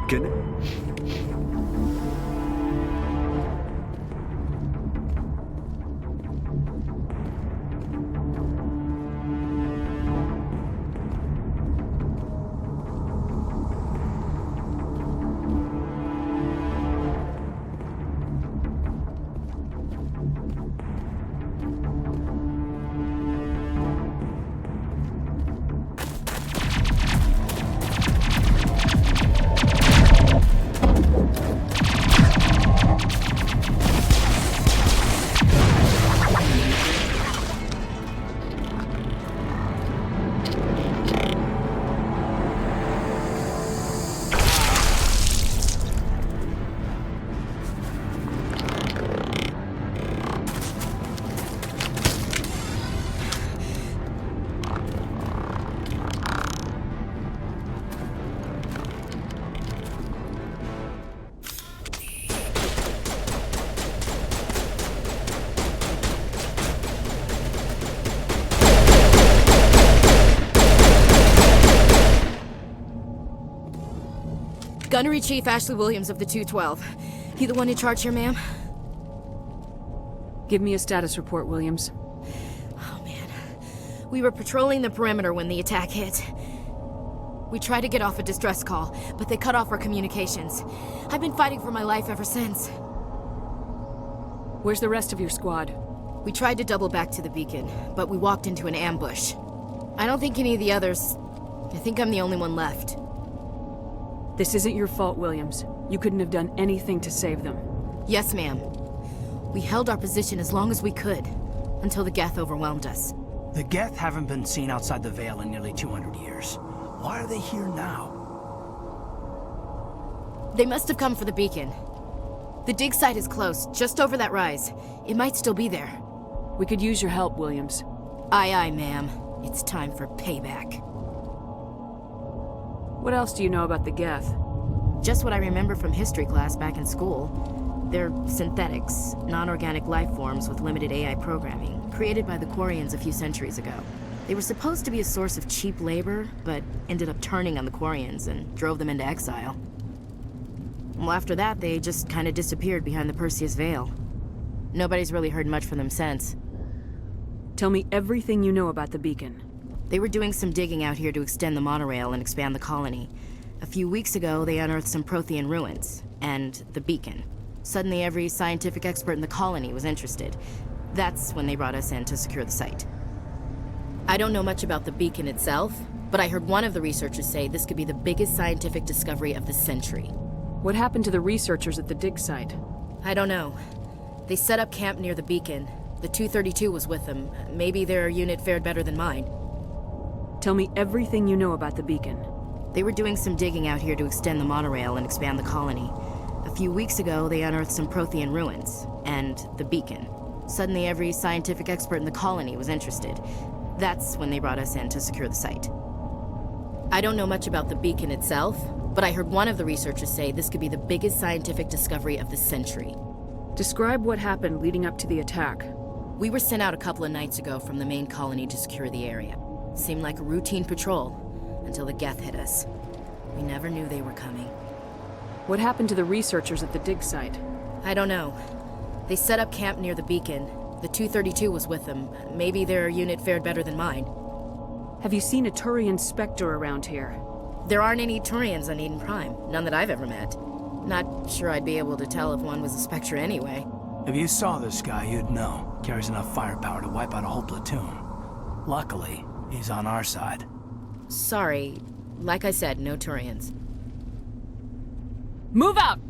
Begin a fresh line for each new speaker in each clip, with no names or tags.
Can...
Gunnery Chief Ashley Williams of the 212. You the one in charge here, ma'am?
Give me a status report, Williams.
Oh, man. We were patrolling the perimeter when the attack hit. We tried to get off a distress call, but they cut off our communications. I've been fighting for my life ever since.
Where's the rest of your squad?
We tried to double back to the beacon, but we walked into an ambush. I don't think any of the others... I think I'm the only one left.
This isn't your fault, Williams. You couldn't have done anything to save them.
Yes, ma'am. We held our position as long as we could, until the Geth overwhelmed us.
The Geth haven't been seen outside the Vale in nearly 200 years. Why are they here now?
They must have come for the beacon. The dig site is close, just over that rise. It might still be there.
We could use your help, Williams.
Aye, aye, ma'am. It's time for payback.
What else do you know about the Geth?
Just what I remember from history class back in school. They're synthetics, non-organic life forms with limited AI programming, created by the Quarians a few centuries ago. They were supposed to be a source of cheap labor, but ended up turning on the Quarians and drove them into exile. Well, after that, they just kind of disappeared behind the Perseus Veil. Nobody's really heard much from them since.
Tell me everything you know about the beacon.
They were doing some digging out here to extend the monorail and expand the colony. A few weeks ago, they unearthed some Prothean ruins, and the beacon. Suddenly, every scientific expert in the colony was interested. That's when they brought us in to secure the site. I don't know much about the beacon itself, but I heard one of the researchers say this could be the biggest scientific discovery of the century.
What happened to the researchers at the dig site?
I don't know. They set up camp near the beacon. The 232 was with them. Maybe their unit fared better than mine.
Tell me everything you know about the beacon.
They were doing some digging out here to extend the monorail and expand the colony. A few weeks ago, they unearthed some Prothean ruins, and the beacon. Suddenly, every scientific expert in the colony was interested. That's when they brought us in to secure the site. I don't know much about the beacon itself, but I heard one of the researchers say this could be the biggest scientific discovery of the century.
Describe what happened leading up to the attack.
We were sent out a couple of nights ago from the main colony to secure the area. Seemed like a routine patrol, until the Geth hit us. We never knew they were coming.
What happened to the researchers at the dig site?
I don't know. They set up camp near the beacon. The 232 was with them. Maybe their unit fared better than mine.
Have you seen a Turian Spectre around here?
There aren't any Turians on Eden Prime. None that I've ever met. Not sure I'd be able to tell if one was a Spectre anyway.
If you saw this guy, you'd know. Carries enough firepower to wipe out a whole platoon. Luckily, he's on our side.
Sorry. Like I said, no Turians.
Move out!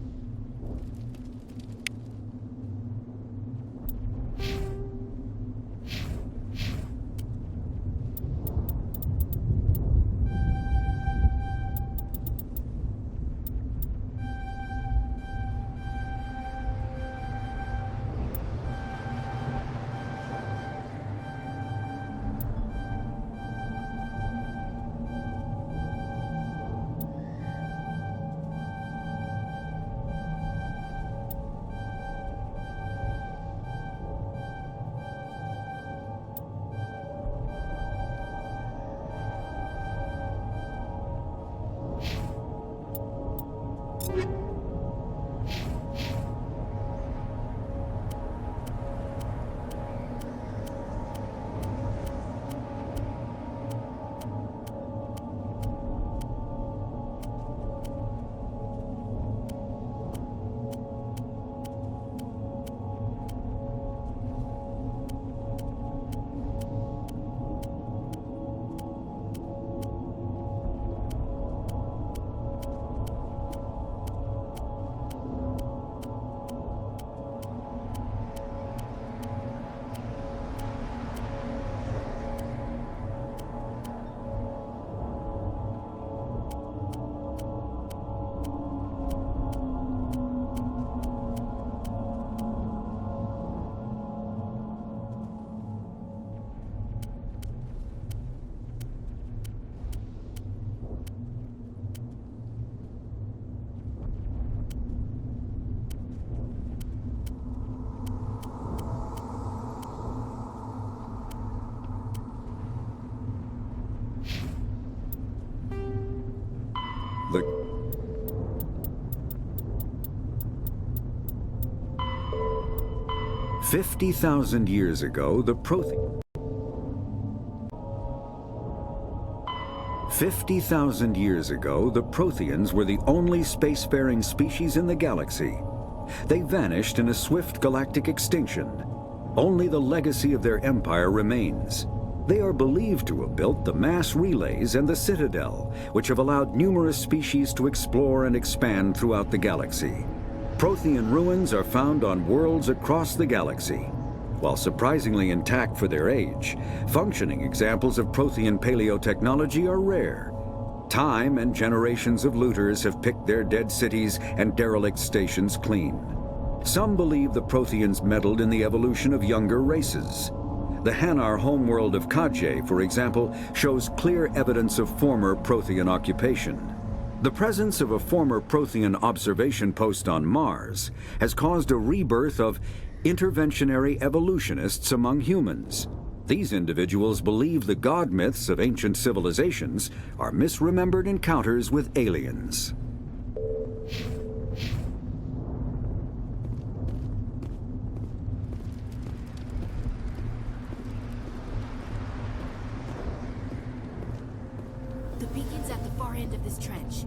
The 50,000 years ago, the Protheans. 50,000 years ago, the Protheans were the only spacefaring species in the galaxy. They vanished in a swift galactic extinction. Only the legacy of their empire remains. They are believed to have built the mass relays and the Citadel, which have allowed numerous species to explore and expand throughout the galaxy. Prothean ruins are found on worlds across the galaxy. While surprisingly intact for their age, functioning examples of Prothean paleotechnology are rare. Time and generations of looters have picked their dead cities and derelict stations clean. Some believe the Protheans meddled in the evolution of younger races. The Hanar homeworld of Kadje, for example, shows clear evidence of former Prothean occupation. The presence of a former Prothean observation post on Mars has caused a rebirth of interventionary evolutionists among humans. These individuals believe the god myths of ancient civilizations are misremembered encounters with aliens.
The beacon's at the far end of this trench.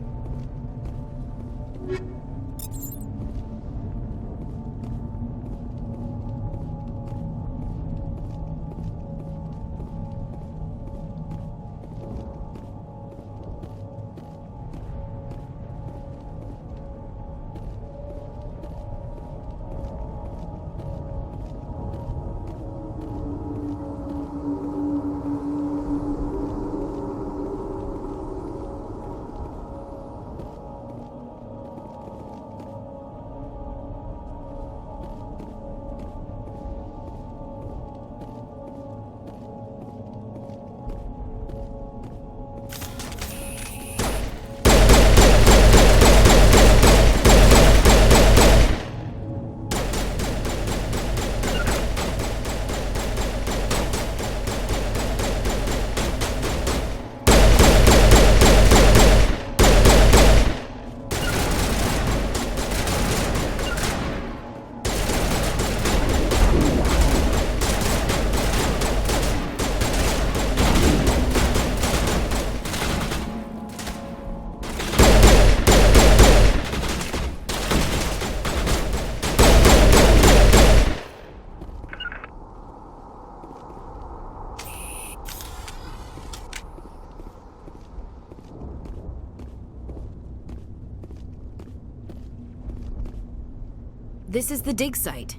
This is the dig site.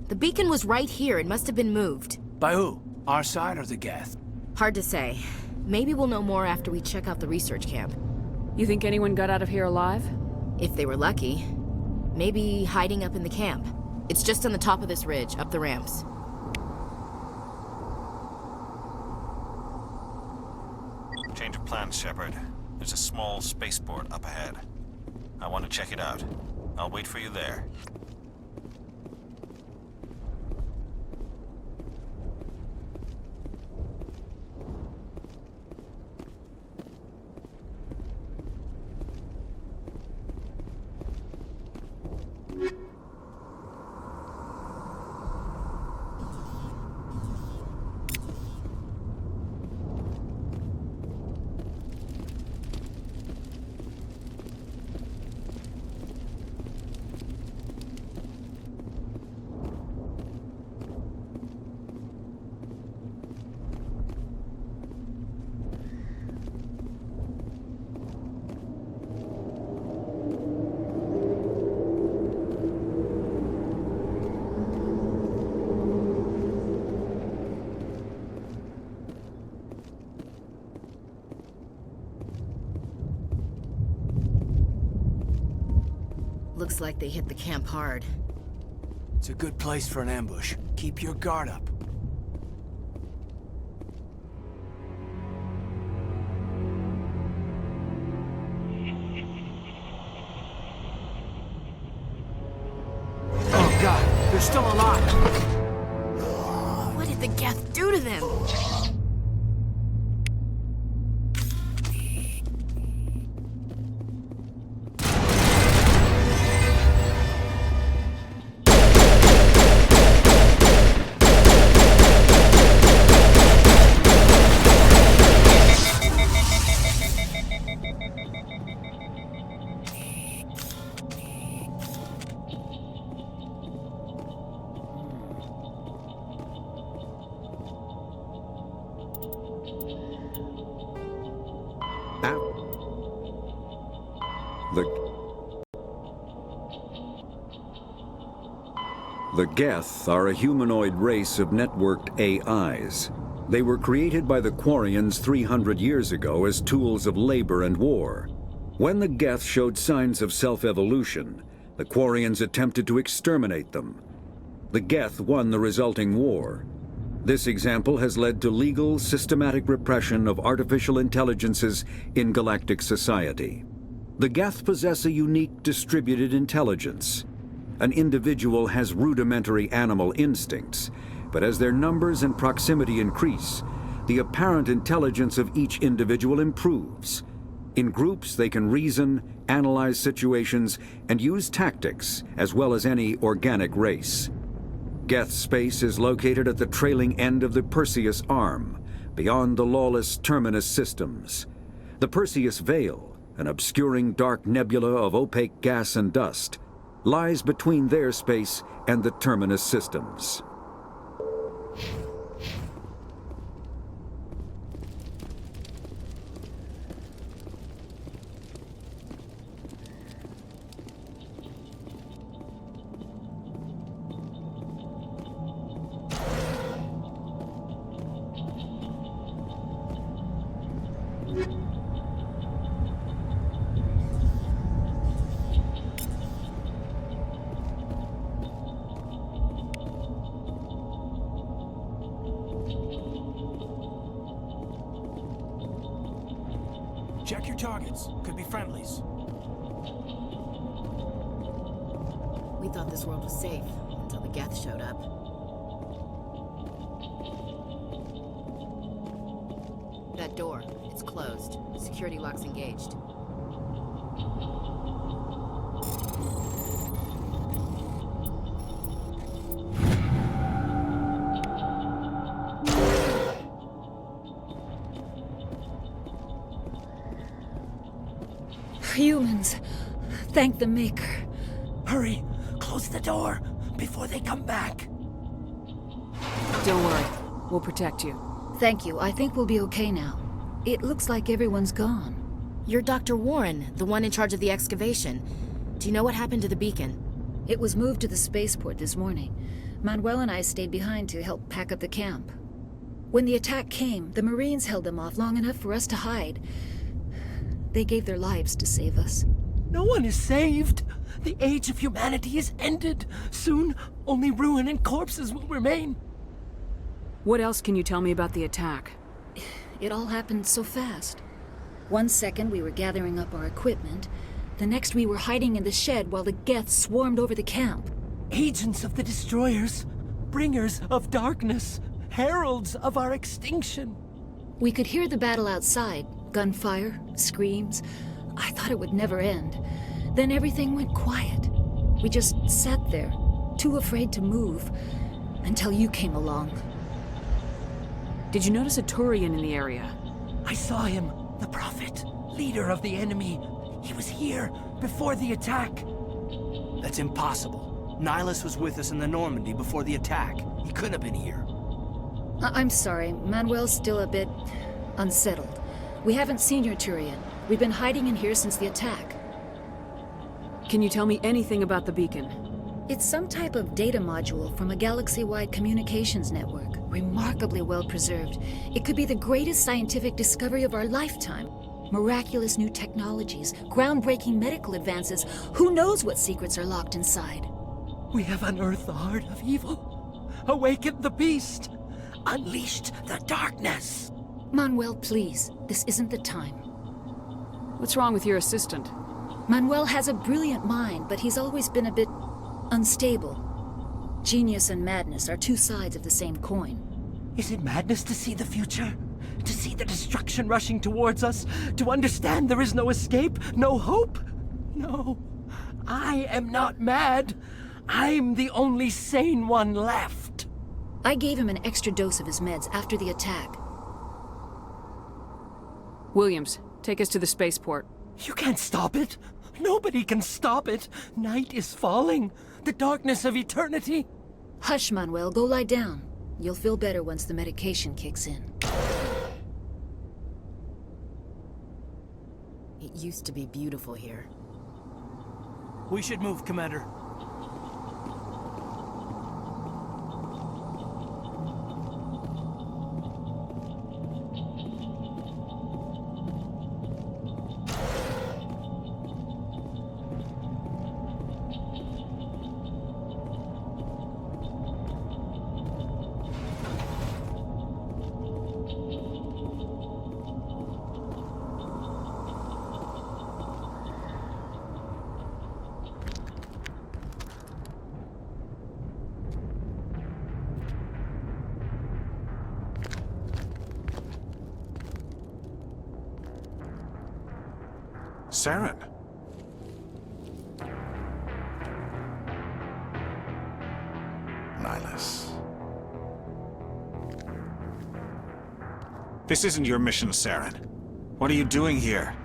The beacon was right here. It must have been moved.
By who? Our side or the Geth?
Hard to say. Maybe we'll know more after we check out the research camp.
You think anyone got out of here alive?
If they were lucky. Maybe hiding up in the camp. It's just on the top of this ridge, up the ramps.
Change of plans, Shepard. There's a small spaceport up ahead. I want to check it out. I'll wait for you there.
Looks like they hit the camp hard.
It's a good place for an ambush. Keep your guard up. Oh God, they're still alive!
What did the Geth do to them?
The Geth are a humanoid race of networked AIs. They were created by the Quarians 300 years ago as tools of labor and war. When the Geth showed signs of self-evolution, the Quarians attempted to exterminate them. The Geth won the resulting war. This example has led to legal, systematic repression of artificial intelligences in galactic society. The Geth possess a unique distributed intelligence. An individual has rudimentary animal instincts, but as their numbers and proximity increase, the apparent intelligence of each individual improves. In groups, they can reason, analyze situations, and use tactics, as well as any organic race. Geth space is located at the trailing end of the Perseus Arm, beyond the lawless Terminus systems. The Perseus Veil, an obscuring dark nebula of opaque gas and dust, lies between their space and the Terminus systems.
Check your targets. Could be friendlies.
We thought this world was safe until the Geth showed up. That door, it's closed. Security lock's engaged.
Humans. Thank the Maker.
Hurry! Close the door before they come back.
Don't worry. We'll protect you.
Thank you. I think we'll be okay now. It looks like everyone's gone.
You're Dr. Warren, the one in charge of the excavation. Do you know what happened to the beacon?
It was moved to the spaceport this morning. Manuel and I stayed behind to help pack up the camp. When the attack came, the Marines held them off long enough for us to hide. They gave their lives to save us.
No one is saved. The age of humanity is ended. Soon, only ruin and corpses will remain.
What else can you tell me about the attack?
It all happened so fast. 1 second we were gathering up our equipment. The next we were hiding in the shed while the Geth swarmed over the camp.
Agents of the Destroyers, bringers of darkness, heralds of our extinction.
We could hear the battle outside. Gunfire, screams. I thought it would never end. Then everything went quiet. We just sat there, too afraid to move, until you came along.
Did you notice a Turian in the area?
I saw him, the Prophet, leader of the enemy. He was here before the attack. That's impossible. Nihilus was with us in the Normandy before the attack. He couldn't have been here.
I'm sorry, Manuel's still a bit unsettled. We haven't seen your Turian. We've been hiding in here since the attack.
Can you tell me anything about the beacon?
It's some type of data module from a galaxy-wide communications network. Remarkably well preserved. It could be the greatest scientific discovery of our lifetime. Miraculous new technologies, groundbreaking medical advances. Who knows what secrets are locked inside?
We have unearthed the heart of evil, awakened the beast, unleashed the darkness.
Manuel, please. This isn't the time.
What's wrong with your assistant?
Manuel has a brilliant mind, but he's always been a bit unstable. Genius and madness are two sides of the same coin.
Is it madness to see the future? To see the destruction rushing towards us? To understand there is no escape? No hope? No. I am not mad. I'm the only sane one left.
I gave him an extra dose of his meds after the attack.
Williams, take us to the spaceport.
You can't stop it. Nobody can stop it. Night is falling. The darkness of eternity.
Hush, Manuel. Go lie down. You'll feel better once the medication kicks in.
It used to be beautiful here.
We should move, Commander.
Saren. Nihilus. This isn't your mission, Saren. What are you doing here?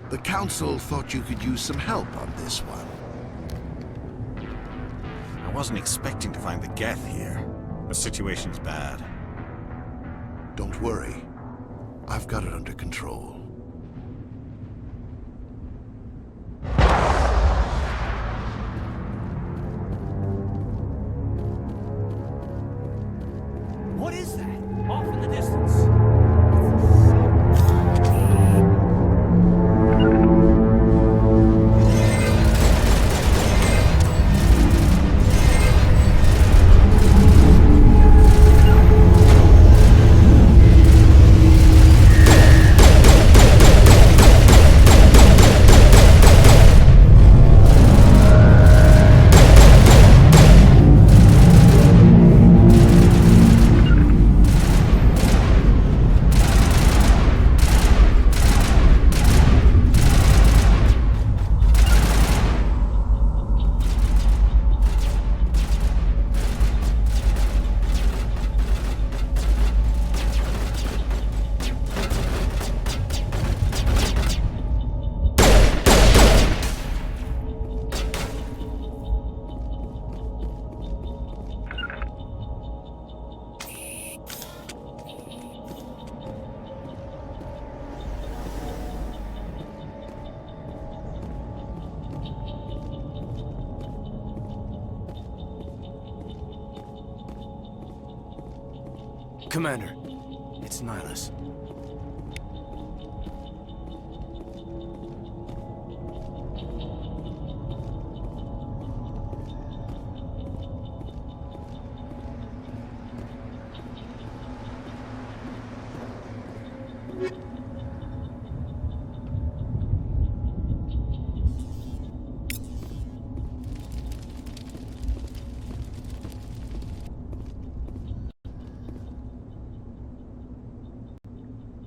The Council thought you could use some help on this one.
I wasn't expecting to find the Geth here. The situation's bad.
Don't worry. I've got it under control.
What is that? Off in the distance. Commander, it's Nihilus.